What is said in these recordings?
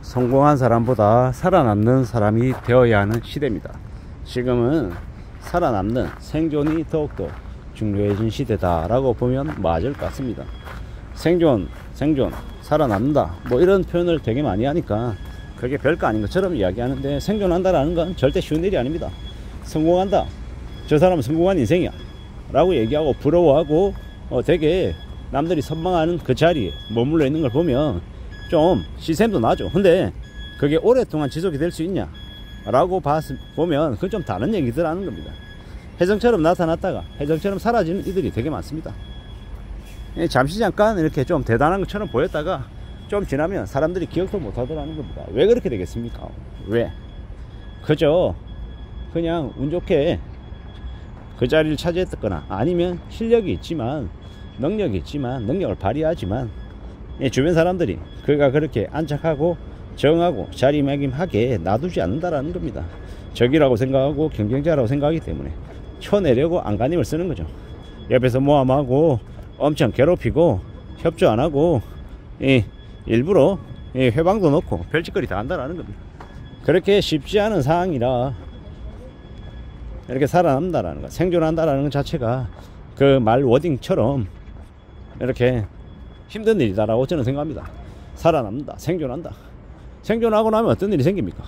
성공한 사람보다 살아남는 사람이 되어야 하는 시대입니다. 지금은 살아남는 생존이 더욱더 중요해진 시대다라고 보면 맞을 것 같습니다. 생존, 살아남는다 뭐 이런 표현을 되게 많이 하니까 그게 별거 아닌 것처럼 이야기하는데, 생존한다라는 건 절대 쉬운 일이 아닙니다. 성공한다, 저 사람은 성공한 인생이야 라고 얘기하고 부러워하고 되게 남들이 선망하는 그 자리에 머물러 있는 걸 보면 좀 시샘도 나죠. 근데 그게 오랫동안 지속이 될 수 있냐 라고 보면 그건 좀 다른 얘기들하는 겁니다. 혜성처럼 나타났다가 혜성처럼 사라지는 이들이 되게 많습니다. 잠시 잠깐 이렇게 좀 대단한 것처럼 보였다가 좀 지나면 사람들이 기억도 못 하더라는 겁니다. 왜 그렇게 되겠습니까? 왜? 그저 그냥 운 좋게 그 자리를 차지했거나 아니면 실력이 있지만 능력이 있지만 능력을 발휘하지만 주변 사람들이 그가 그렇게 안착하고 정하고 자리매김하게 놔두지 않는다라는 겁니다. 적이라고 생각하고 경쟁자라고 생각하기 때문에 쳐내려고 안간힘을 쓰는 거죠. 옆에서 모함하고 엄청 괴롭히고 협조 안 하고 일부러 회방도 놓고 별짓거리 다 한다라는 겁니다. 그렇게 쉽지 않은 상황이라 이렇게 살아남는다라는 것, 생존한다라는 것 자체가 그 말 워딩처럼 이렇게 힘든 일이다라고 저는 생각합니다. 살아남는다, 생존한다. 생존하고 나면 어떤 일이 생깁니까?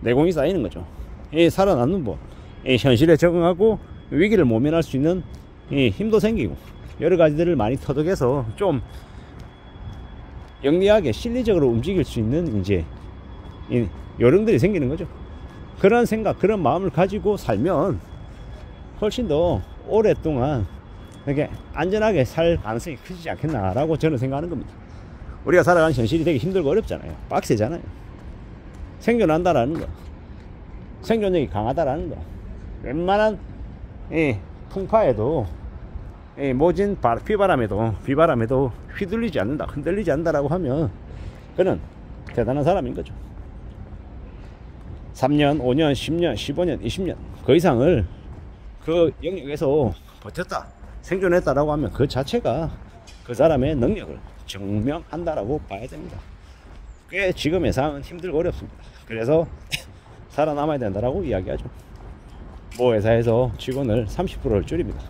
내공이 쌓이는 거죠. 살아남는 법, 현실에 적응하고 위기를 모면할 수 있는 힘도 생기고 여러 가지들을 많이 터득해서 좀 영리하게 실리적으로 움직일 수 있는 이제 요령들이 생기는 거죠. 그런 생각, 그런 마음을 가지고 살면 훨씬 더 오랫동안 이렇게 안전하게 살 가능성이 크지 않겠나라고 저는 생각하는 겁니다. 우리가 살아가는 현실이 되게 힘들고 어렵잖아요. 빡세잖아요. 생존한다라는 거, 생존력이 강하다라는 거, 웬만한 풍파에도 모진 비바람에도 휘둘리지 않는다, 흔들리지 않는다라고 하면 그는 대단한 사람인 거죠. 3년, 5년, 10년, 15년, 20년 그 이상을 그 영역에서 버텼다, 생존했다라고 하면 그 자체가 그 사람의 능력을 증명한다라고 봐야 됩니다. 꽤 지금의 상황은 힘들고 어렵습니다. 그래서 살아남아야 된다라고 이야기하죠. 모 회사에서 직원을 30%를 줄입니다.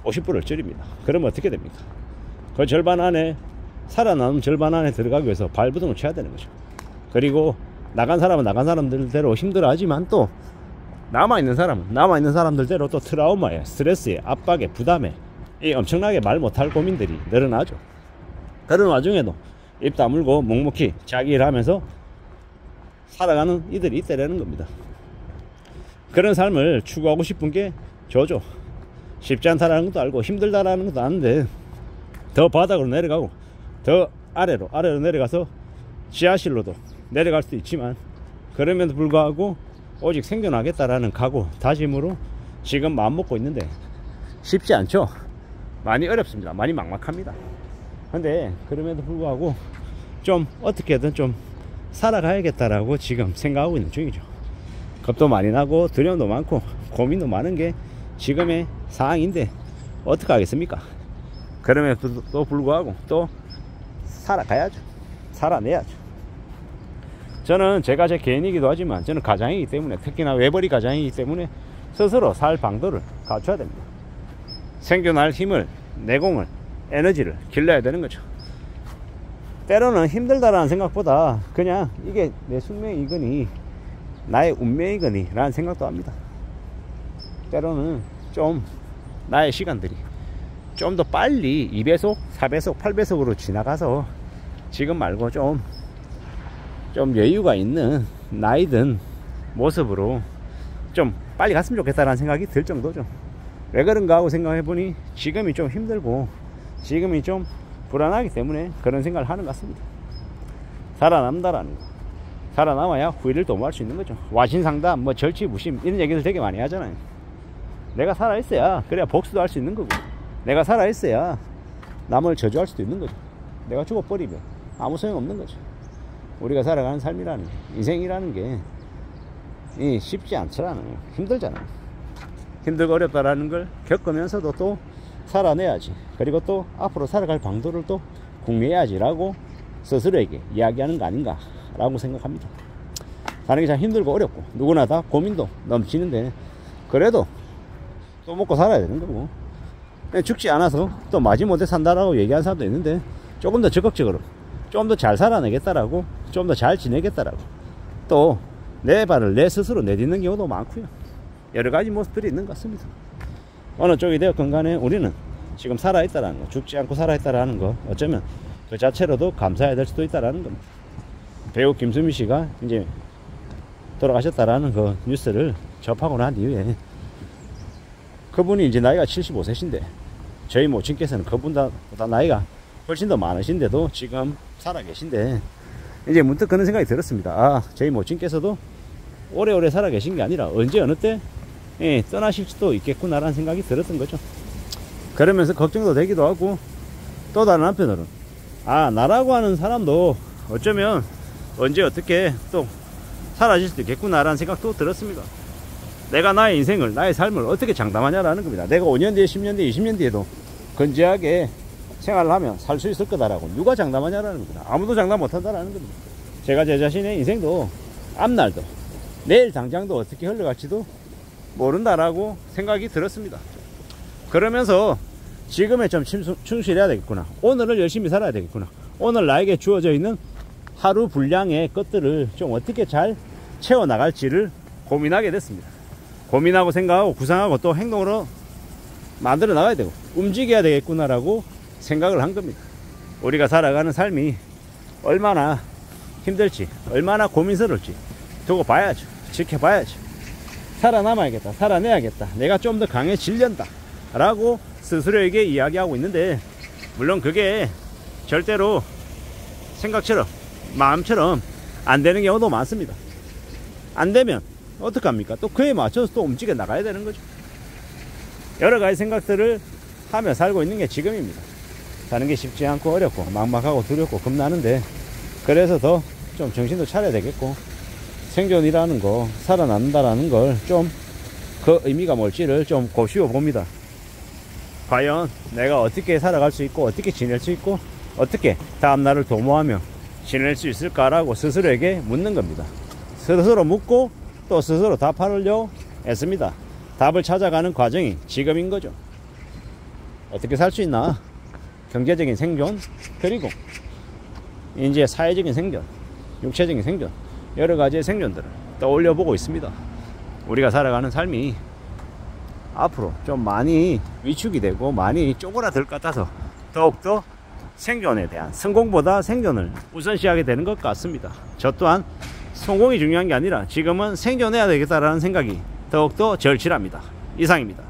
50%를 줄입니다. 그러면 어떻게 됩니까? 그 절반 안에, 살아남은 절반 안에 들어가기 위해서 발버둥을 쳐야 되는 거죠. 그리고 나간 사람은 나간 사람들대로 힘들어하지만 또 남아있는 사람들대로 또 트라우마에, 스트레스에, 압박에, 부담에 엄청나게 말 못할 고민들이 늘어나죠. 그런 와중에도 입 다물고 묵묵히 자기 일 하면서 살아가는 이들이 있다라는 겁니다. 그런 삶을 추구하고 싶은 게 저죠. 쉽지 않다라는 것도 알고 힘들다라는 것도 아는데 더 바닥으로 내려가고 더 아래로 내려가서 지하실로도 내려갈 수도 있지만, 그럼에도 불구하고 오직 생존하겠다라는 각오, 다짐으로 지금 마음 먹고 있는데 쉽지 않죠. 많이 어렵습니다. 많이 막막합니다. 근데 그럼에도 불구하고 좀 어떻게든 좀 살아가야겠다라고 지금 생각하고 있는 중이죠. 겁도 많이 나고 두려움도 많고 고민도 많은 게 지금의 상황인데 어떻게 하겠습니까? 그럼에도 불구하고 또 살아가야죠. 살아내야죠. 저는 제가 제 개인이기도 하지만 저는 가장이기 때문에, 특히나 외벌이 가장이기 때문에 스스로 살 방도를 갖춰야 됩니다. 생존할 힘을, 내공을, 에너지를 길러야 되는 거죠. 때로는 힘들다라는 생각보다 그냥 이게 내 숙명이거니 나의 운명이거니 라는 생각도 합니다. 때로는 좀 나의 시간들이 좀 더 빨리 2배속, 4배속, 8배속으로 지나가서 지금 말고 좀 여유가 있는 나이든 모습으로 좀 빨리 갔으면 좋겠다라는 생각이 들 정도죠. 왜 그런가 하고 생각해보니 지금이 좀 힘들고 지금이 좀 불안하기 때문에 그런 생각을 하는 것 같습니다. 살아남다라는 거, 살아남아야 후회를 도모할 수 있는 거죠. 와신상담, 뭐 절치부심 이런 얘기들 되게 많이 하잖아요. 내가 살아있어야 그래야 복수도 할 수 있는 거고, 내가 살아있어야 남을 저주할 수도 있는 거죠. 내가 죽어버리면 아무 소용없는 거죠. 우리가 살아가는 삶이라는 게, 인생이라는 게 쉽지 않잖아요. 힘들잖아요. 힘들고 어렵다라는 걸 겪으면서도 또 살아내야지, 그리고 또 앞으로 살아갈 방도를 또 궁리해야지 라고 스스로에게 이야기하는 거 아닌가 라고 생각합니다. 사는 게 참 힘들고 어렵고 누구나 다 고민도 넘치는데 그래도 또 먹고 살아야 되는 거고, 죽지 않아서 또 마지못해 산다라고 얘기하는 사람도 있는데 조금 더 적극적으로 좀 더 잘 살아내겠다라고, 좀 더 잘 지내겠다라고 또 내 발을 내 스스로 내딛는 경우도 많고요. 여러 가지 모습들이 있는 것 같습니다. 어느 쪽이 되었건 간에 우리는 지금 살아있다라는 거, 죽지 않고 살아있다라는 거, 어쩌면 그 자체로도 감사해야 될 수도 있다라는 겁니다. 배우 김수미 씨가 이제 돌아가셨다라는 그 뉴스를 접하고 난 이후에, 그분이 이제 나이가 75세신데 저희 모친께서는 그분보다 나이가 훨씬 더 많으신데도 지금 살아계신데, 이제 문득 그런 생각이 들었습니다. 아, 저희 모친께서도 오래오래 살아계신 게 아니라 언제 어느 때 떠나실 수도 있겠구나라는 생각이 들었던 거죠. 그러면서 걱정도 되기도 하고, 또 다른 한편으로는 아, 나라고 하는 사람도 어쩌면 언제 어떻게 또 사라질 수도 있겠구나라는 생각도 들었습니다. 내가 나의 인생을, 나의 삶을 어떻게 장담하냐라는 겁니다. 내가 5년 뒤에, 10년 뒤에, 20년 뒤에도 건재하게 생활을 하면 살 수 있을 거다라고 누가 장담하냐라는 겁니다. 아무도 장담 못한다라는 겁니다. 제가 제 자신의 인생도 앞날도 내일 당장도 어떻게 흘러갈지도 모른다라고 생각이 들었습니다. 그러면서 지금에 좀 충실해야 되겠구나, 오늘을 열심히 살아야 되겠구나, 오늘 나에게 주어져 있는 하루 분량의 것들을 좀 어떻게 잘 채워나갈지를 고민하게 됐습니다. 고민하고 생각하고 구상하고 또 행동으로 만들어 나가야 되고 움직여야 되겠구나라고 생각을 한 겁니다. 우리가 살아가는 삶이 얼마나 힘들지, 얼마나 고민스러울지 두고 봐야죠. 지켜봐야죠. 살아남아야겠다, 살아내야겠다, 내가 좀 더 강해지련다 라고 스스로에게 이야기하고 있는데, 물론 그게 절대로 생각처럼 마음처럼 안 되는 경우도 많습니다. 안 되면 어떡합니까? 또 그에 맞춰서 또 움직여 나가야 되는 거죠. 여러 가지 생각들을 하며 살고 있는 게 지금입니다. 사는 게 쉽지 않고 어렵고 막막하고 두렵고 겁나는데, 그래서 더 좀 정신도 차려야 되겠고, 생존이라는 거, 살아남는다라는 걸 좀 그 의미가 뭘지를 좀 고시워 봅니다. 과연 내가 어떻게 살아갈 수 있고 어떻게 지낼 수 있고 어떻게 다음날을 도모하며 지낼 수 있을까라고 스스로에게 묻는 겁니다. 스스로 묻고 또 스스로 답하려고 했습니다. 답을 찾아가는 과정이 지금인 거죠. 어떻게 살 수 있나, 경제적인 생존, 그리고 이제 사회적인 생존, 육체적인 생존, 여러 가지의 생존들을 떠올려 보고 있습니다. 우리가 살아가는 삶이 앞으로 좀 많이 위축이 되고 많이 쪼그라들 것 같아서 더욱더 생존에 대한, 성공보다 생존을 우선시하게 되는 것 같습니다. 저 또한 성공이 중요한 게 아니라 지금은 생존해야 되겠다라는 생각이 더욱더 절실합니다. 이상입니다.